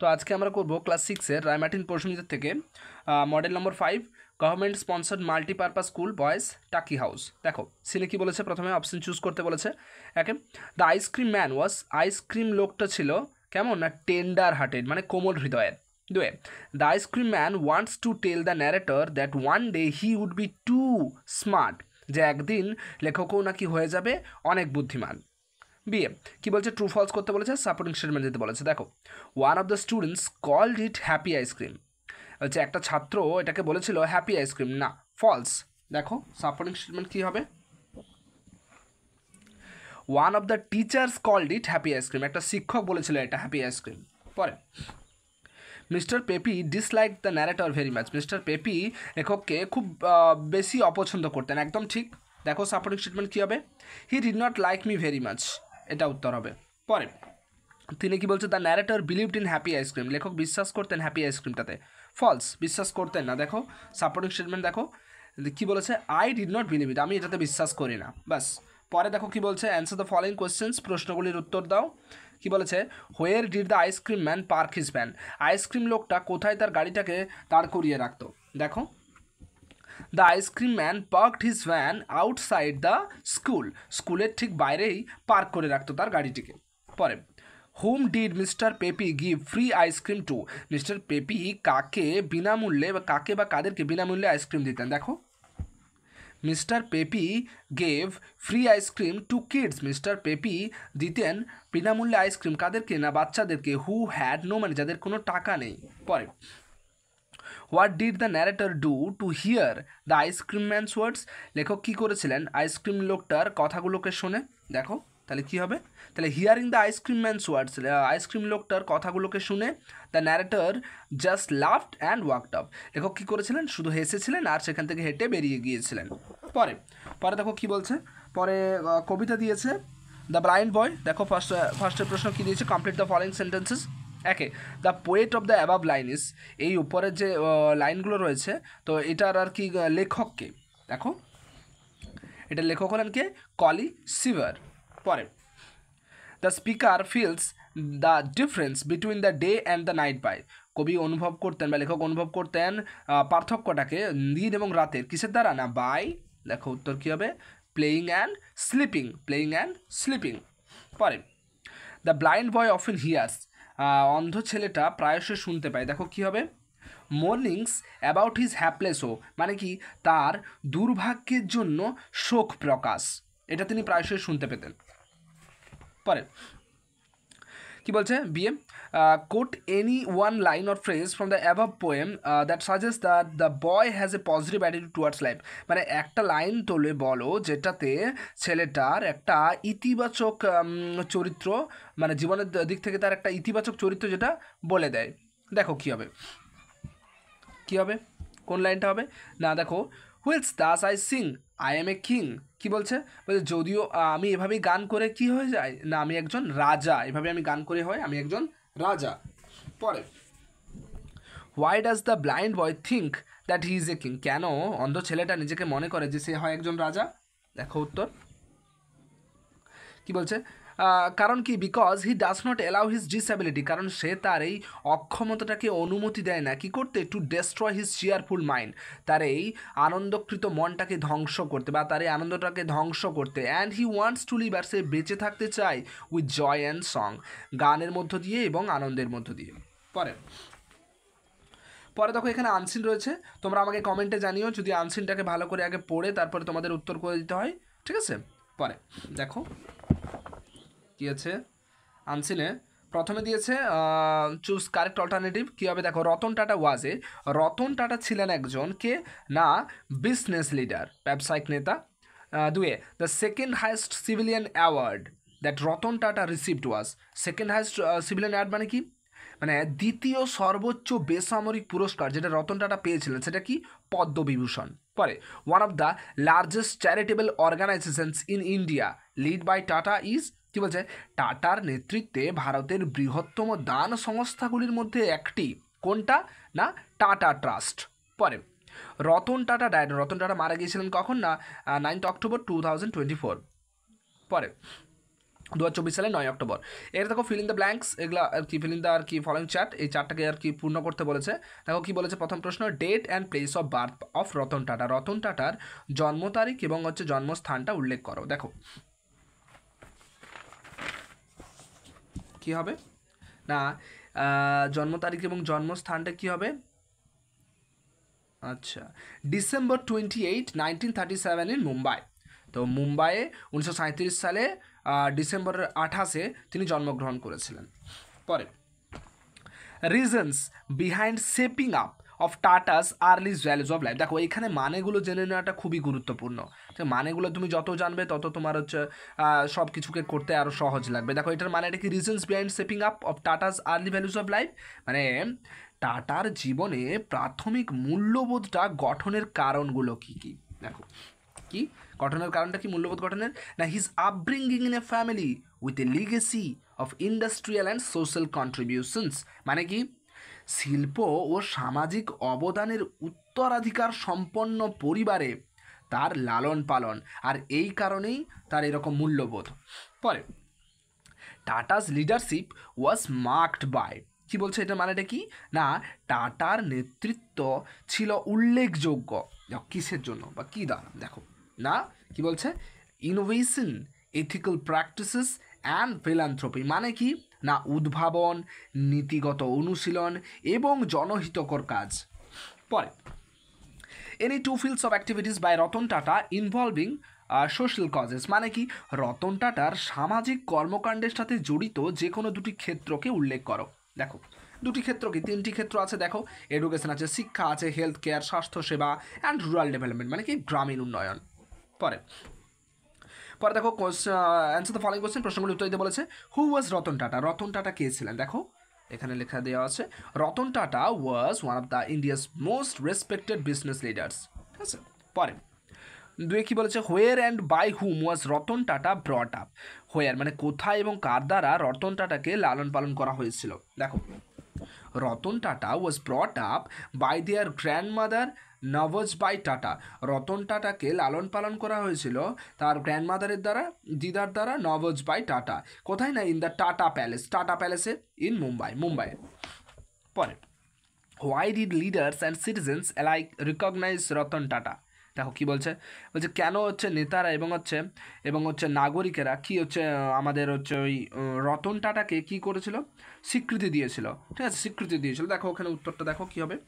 তো আজকে আমরা করব ক্লাস 6 এর রায়মার্টিন প্রশ্নবিচিত্র থেকে model number 5 government sponsored multipurpose school boys টাকি হাউস। দেখো সিনে কি বলেছে, প্রথমে অপশন চুজ করতে বলেছে। একে the ice cream man was, ice cream লোকটা ছিল কেমন না টেন্ডার হার্টেড, মানে কোমল হৃদয়ের। দুয়ে the ice cream man wants to tell the narrator that one day he would be too smart, যে একদিন লেখকও নাকি হয়ে যাবে অনেক বুদ্ধিমান। বিয়ে কি বলছে, ট্রু ফলস করতে বলেছে, সাপোর্টিং স্টেটমেন্ট দিতে বলেছে। দেখো one of the students called it happy ice cream, হচ্ছে একটা ছাত্র এটাকে বলেছিল হ্যাপি আইসক্রিম, না ফলস। দেখো সাপোর্টিং স্টেটমেন্ট কী হবে, one of the teachers called it happy ice cream, একটা শিক্ষক বলেছিল এটা হ্যাপি আইসক্রিম। পরে mister Peppy dislike the narrator very much, mister Peppy লেখককে খুব বেশি অপছন্দ করতেন, একদম ঠিক। দেখো সাপোর্টিং স্টেটমেন্ট কী হবে, he did not like me very much, এটা উত্তর হবে। পরে তিনি কি বলছে, the narrator believed in happy ice cream, লেখক বিশ্বাস করতেন হ্যাপি আইসক্রিমটাতে, ফলস, বিশ্বাস করতেন না। দেখো সাপোর্টিং স্টেটমেন্ট দেখো কী বলেছে, I did not believe it, আমি এটাতে বিশ্বাস করি না, বাস। পরে দেখো কি বলছে, অ্যান্সার দ্য ফলোইং কোয়েশ্চেন্স, প্রশ্নগুলির উত্তর দাও। কি বলেছে, where did the ice cream man park his van, ice cream লোকটা কোথায় তার গাড়িটাকে দাঁড় করিয়ে রাখতো। দেখো the ice cream man parked his van outside the school, স্কুলের ঠিক বাইরেই পার্ক করে রাখতো তার গাড়িটিকে। পরে whom did mister Peppy give free ice cream to, mister Peppy কাকে বিনামূল্যে বা কাকে বা কাদেরকে বিনামূল্যে আইসক্রিম দিতেন। দেখো mister Peppy gave free ice cream to kids, mister Peppy দিতেন বিনামূল্যে আইসক্রিম কাদেরকে, না বাচ্চাদেরকে, হু হ্যাড নো মানি, যাদের কোনো টাকা নেই। পরে what did the narrator do to hear the ice cream man's words, লেখক কী করেছিলেন আইসক্রিম লোকটার কথাগুলোকে শুনে। দেখো তাহলে কী হবে, তাহলে hearing the ice cream man's words, ice cream লোকটার কথাগুলোকে শুনে the narrator just laughed and walked up, লেখক কী করেছিলেন শুধু হেসেছিলেন আর সেখান থেকে হেঁটে বেরিয়ে গিয়েছিলেন। পরে পরে দেখো কী বলছে, পরে কবিতা দিয়েছে দ্য ব্লাইন্ড বয়। দেখো ফার্স্টের প্রশ্ন কী দিয়েছে, কমপ্লিট দ্য ফলোইং সেন্টেন্সেস। একে the poet of the above line is, এই উপরের যে লাইনগুলো রয়েছে তো এটার আর কি লেখককে, দেখো এটা লেখক হলেন কে, কলি সিভার। পরে the speaker feels the difference between the day and the night bye, কবি অনুভব করতেন বা লেখক অনুভব করতেন পার্থক্যটাকে দিন এবং রাতের কিসের দ্বারা, না বাই। দেখো উত্তর কী হবে, playing and sleeping, playing and sleeping. পরে the blind boy often hears, অন্ধ ছেলেটা প্রায়শই শুনতে পায়। দেখো কী হবে, mornings about his hapless woe, মানে কি তার দুর্ভাগ্যের জন্য শোক প্রকাশ, এটা তিনি প্রায়শই শুনতে পেতেন। পরে কি বলছে, বিয়ে quote any one line or phrase from the above poem that suggest that the boy has a positive attitude towards life, মানে একটা লাইন তোলে বলো যেটাতে ছেলেটার একটা ইতিবাচক চরিত্র, মানে জীবনের দিক থেকে তার একটা ইতিবাচক চরিত্র যেটা বলে দেয়। দেখো কী হবে, কী হবে, কোন লাইনটা হবে, না দেখো whilst thus I sing I am a king, কী বলছে, বলছে যদিও আমি এভাবেই গান করে কি হয়ে যায়, না আমি একজন রাজা, এভাবে আমি গান করে হয় আমি একজন রাজা। পরে why does the blind boy think that he is a king, কেন অন্ধ ছেলেটা নিজেকে মনে করে যে সে হয় একজন রাজা। দেখো উত্তর কি বলছে, কারণ কি, because he does not allow his disability, কারণ সে তার এই অক্ষমতাটাকে অনুমতি দেয় না কি করতে, to destroy his cheerful mind, তার এই আনন্দকৃত মনটাকে ধ্বংস করতে বা তার এই আনন্দটাকে ধ্বংস করতে। And he wants to live, আর সে বেঁচে থাকতে চায় উইথ জয় অ্যান্ড সং, গানের মধ্য দিয়ে এবং আনন্দের মধ্য দিয়ে। পরে পরে দেখো এখানে আনসিন রয়েছে, তোমরা আমাকে কমেন্টে জানিও যদি আনসিনটাকে ভালো করে আগে পড়ে তারপরে তোমাদের উত্তর করে দিতে হয়, ঠিক আছে। পরে দেখো কী আছে আনসিনে, প্রথমে দিয়েছে চুজ কারেক্ট অল্টারনেটিভ, কী হবে দেখো, রতন টাটা ওয়াজে, রতন টাটা ছিলেন একজন কে, না বিজনেস লিডার, ব্যবসায়িক নেতা। দুয়ে the second highest civilian award that Ratan Tata received was, second highest civilian award মানে কি, মানে দ্বিতীয় সর্বোচ্চ বেসামরিক পুরস্কার যেটা রতন টাটা পেয়েছিলেন সেটা কি, পদ্মবিভূষণ। পরে one of the largest charitable organisations in India led by Tata is, কী বলছে, টাটার নেতৃত্বে ভারতের বৃহত্তম দান সংস্থাগুলির মধ্যে একটি, কোনটা, না টাটা ট্রাস্ট। পরে রতন টাটা ডায়েড, রতন টাটা মারা গিয়েছিলেন কখন, না 9 অক্টোবর 2024। পরে 2024 সালে 9 অক্টোবর। এটা দেখো ফিল ইন দ্য ব্ল্যাঙ্কস, এগুলো আর কি ফিল ইন দ্য আর কি ফলোইং চার্ট, এই চারটাকে আর কি পূর্ণ করতে বলেছে। দেখো কি বলেছে প্রথম প্রশ্ন, date and place of birth of Ratan Tata, Ratan টাটার জন্ম তারিখ এবং হচ্ছে জন্মস্থানটা উল্লেখ করো। দেখো কি হবে না, জন্ম তারিখ এবং জন্মস্থানটা কি হবে, আচ্ছা ডিসেম্বর 28, 1937 ইন মুম্বাই। তো মুম্বাইয়ে 1937 সালে ডিসেম্বরের 28-এ তিনি জন্মগ্রহণ করেছিলেন। পরে reasons behind shaping up of Tata's earliest values of life. দেখো এখানে মানেগুলো জেনে নেওয়াটা খুবই গুরুত্বপূর্ণ। তো মানেগুলো তুমি যত জানবে তত তোমার হচ্ছে সব কিছুকে করতে আরও সহজ লাগবে। দেখো এটার মানেটা কি, reasons behind shaping up of Tata's early values of life, মানে টাটার জীবনে প্রাথমিক মূল্যবোধটা গঠনের কারণগুলো কী কী। দেখো কি গঠনের কারণটা কি, মূল্যবোধ গঠনের, না his upbringing in a family with a legacy of industrial and social contributions, মানে কি শিল্প ও সামাজিক অবদানের উত্তরাধিকার সম্পন্ন পরিবারে তার লালন পালন, আর এই কারণেই তার এরকম মূল্যবোধ। পরে টাটাস লিডারশিপ ওয়াজ মার্কড বাই, কি বলছে এটা মানেটা কি, না টাটার নেতৃত্ব ছিল উল্লেখযোগ্য, কিসের জন্য বা কী দ্বারা, দেখো না কি বলছে, innovation, ethical practices and philanthropy, মানে কি না উদ্ভাবন, নীতিগত অনুশীলন এবং জনহিতকর কাজ। পরে any two fields of activities by Ratan Tata involving social causes, মানে কি রতন টাটার সামাজিক কর্মকাণ্ডের সাথে জড়িত যে কোনো দুটি ক্ষেত্রকে উল্লেখ করো। দেখো দুটি ক্ষেত্র কি, তিনটি ক্ষেত্র আছে, দেখো এডুকেশন আছে, শিক্ষা আছে, হেলথ কেয়ার স্বাস্থ্যসেবা অ্যান্ড রুরাল ডেভেলপমেন্ট, মানে কি গ্রামীণ উন্নয়ন। পরে দেখো অ্যান্সার দ্য ফলোইং কোশ্চেন, প্রশ্নগুলি উত্তর দিতে বলেছে। হু ওয়াজ রতন টাটা, রতন টাটা কে ছিলেন, দেখো এখানে লেখা দেওয়া আছে, Ratan Tata was one of the India's most respected business leaders, ঠিক আছে। পরে দুয়ে কি বলেছে, where and by whom was Ratan Tata brought up, where মানে কোথায় এবং কার দ্বারা রতন টাটাকে লালন পালন করা হয়েছিল। দেখো Ratan Tata was brought up by their grandmother Navajbai Tata, Ratan টাটাকে লালন পালন করা হয়েছিল তার গ্র্যান্ডমাদারের দ্বারা, দিদার দ্বারা, নওয়াজবাই টাটা, কোথায় না in the Tata palace, Tata প্যালেসে ইন মুম্বাই। পরে why did leaders and citizens alike recognise Ratan Tata, দেখো কি বলছে, কেন হচ্ছে নেতারা এবং হচ্ছে নাগরিকেরা কি হচ্ছে আমাদের হচ্ছে ওই রতন টাটাকে কি করেছিল, স্বীকৃতি দিয়েছিল, ঠিক আছে স্বীকৃতি দিয়েছিল। দেখো ওখানে উত্তরটা দেখো কি হবে,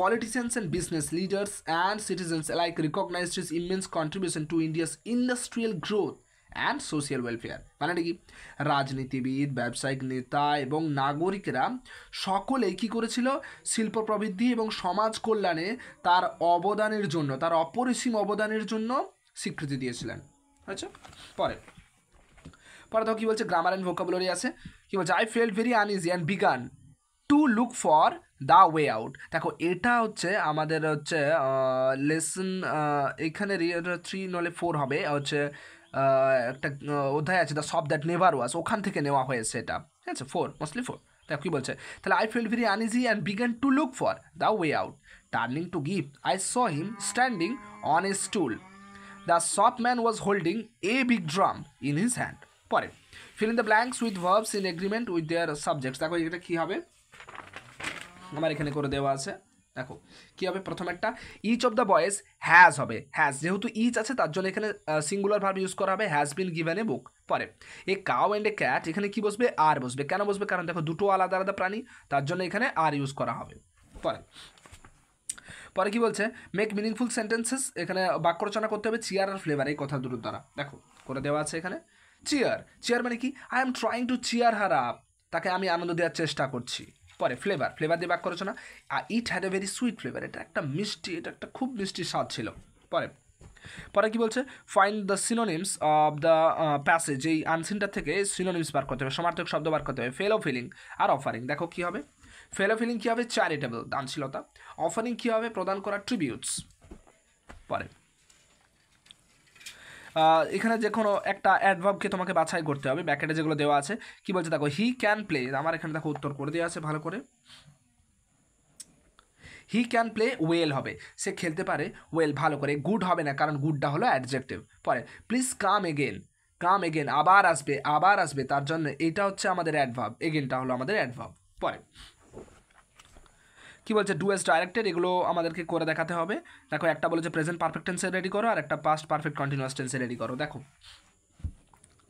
politicians and business leaders and citizens alike recognized his immense contribution to India's industrial growth and social welfare, মানে কি রাজনীতিবিদ, ব্যবসায়িক নেতা এবং নাগরিকেরা সকলেই কি করেছিল, শিল্প প্রবৃদ্ধি এবং সমাজ কল্যাণে তার অবদানের জন্য, তার অপরিসীম অবদানের জন্য স্বীকৃতি দিয়েছিলেন। আচ্ছা পরে দেখো কি বলছে, গ্রামার অ্যান্ড ভোকাবুলারি আছে, কি বলছে, I felt very uneasy and began to look for the way out. দেখো এটা হচ্ছে আমাদের হচ্ছে লেসন, এখানে 3 নলে 4 হবে, হচ্ছে একটা অধ্যায় আছে দ্য সব দ্যাট নেভার ওয়াজ, ওখান থেকে নেওয়া হয়েছে এটা, ঠিক আছে 4 মোস্টলি 4। দেখো কী বলছে, তাহলে I felt very uneasy and began to look for the way out, turning to give I saw him standing on a stool, the shop man was holding a big drum in his hand. পরে fill in the blanks with verbs in agreement with their subjects. দেখো এটা কী হবে, আমার এখানে করে দেওয়া আছে, দেখো কী হবে, প্রথম একটা each of the boys has হবে, হ্যাজ যেহেতু ইচ আছে তার জন্য এখানে সিঙ্গুলার ভার্ব ইউজ করা হবে, হ্যাজ বিন গিভেন এ বুক। পরে a cow and a cat, এখানে কি বসবে, আর বসবে, কেন বসবে, কারণ দেখো দুটো আলাদা আলাদা প্রাণী, তার জন্য এখানে আর ইউজ করা হবে। পরে কি বলছে, মেক মিনিংফুল সেন্টেন্সেস, এখানে বাক্য রচনা করতে হবে চেয়ার আর ফ্লেভার, এই কথা দুটোর দ্বারা। দেখো করে দেওয়া আছে এখানে, চেয়ার মানে কি, I am trying to chair her up, তাকে আমি আনন্দ দেওয়ার চেষ্টা করছি। পরে ফ্লেভার দিয়ে বাক্য রচনা, it had a very sweet flavour, এটা একটা মিষ্টি, এটা একটা খুব মিষ্টি স্বাদ ছিল। পরে কি বলছে, find the synonyms of the passage, এই আনসিনটা থেকে সিনোনিমস বার করতে হবে, সমার্থক শব্দ বার করতে হবে। ফেলো ফিলিং আর অফারিং, দেখো কী হবে, ফেলো ফিলিং কী হবে, চ্যারিটেবল দানশীলতা, অফারিং কী হবে, প্রদান করা ট্রিবিউটস। পরে এখানে যে কোনো একটা অ্যাডভার্বকে তোমাকে বাছাই করতে হবে, ব্যাকেটে যেগুলো দেওয়া আছে। কি বলছে দেখো, হি ক্যান প্লে, আমার এখানে দেখো উত্তর করে দেওয়া আছে ভালো করে, হি ক্যান প্লে ওয়েল হবে, সে খেলতে পারে ওয়েল ভালো করে, গুড হবে না কারণ গুডটা হলো অ্যাডজেক্টিভ। পরে please come again, come again আবার আসবে, তার জন্য এইটা হচ্ছে আমাদের অ্যাডভার্ব, এগেনটা হলো আমাদের অ্যাডভার্ব। পরে কি বলছে, ডু এস ডাইরেক্টেড, এগুলো আমাদেরকে করে দেখাতে হবে। দেখো একটা বলেছে প্রেজেন্ট পারফেক্ট টেন্সে রেডি করো, আর একটা পাস্ট পারফেক্ট কন্টিনিউয়াস টেন্সে রেডি করো। দেখো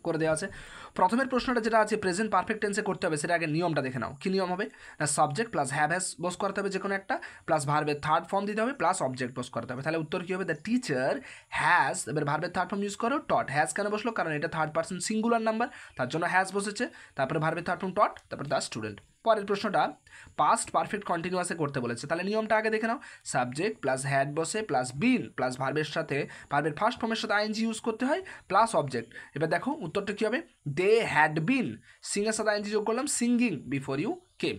করে দেওয়া আছে। প্রথমের প্রশ্নটা যেটা আছে প্রেজেন্ট পারফেক্ট টেন্সে করতে হবে, সেটা আগে নিয়মটা দেখে নাও। কি নিয়ম হবে না, সাবজেক্ট প্লাস হ্যাভ হ্যাজ বস করতে হবে যে কোনো একটা, প্লাস ভার্বের থার্ড ফর্ম দিতে হবে, প্লাস অবজেক্ট বস করতে হবে। তাহলে উত্তর কী হবে, দ্য টিচার হ্যাজ, এবার ভার্বের থার্ড ফর্ম ইউজ করো টট। হ্যাজ কেন বসলো, কারণ এটা থার্ড পার্সন সিঙ্গুলার নাম্বার, তার জন্য হ্যাজ বসেছে। তারপরে ভার্বের থার্ড ফর্ম টট, তারপরে দ্য স্টুডেন্ট। পরের প্রশ্নটা পাস্ট পারফেক্ট কন্টিনিউয়াসে করতে বলেছে, তাহলে নিয়মটা আগে দেখে নাও। সাবজেক্ট প্লাস হ্যাড বসে প্লাস বিন প্লাস ভার্বের সাথে, ভার্বের ফার্স্ট ফর্মের সাথে আইএনজি ইউজ করতে হয়, প্লাস অবজেক্ট। এবার দেখো উত্তরটা কী হবে, দে হ্যাড বিন, সিং এর সাথে আইএনজি যোগ করলাম, সিঙ্গিং বিফোর ইউ কেম।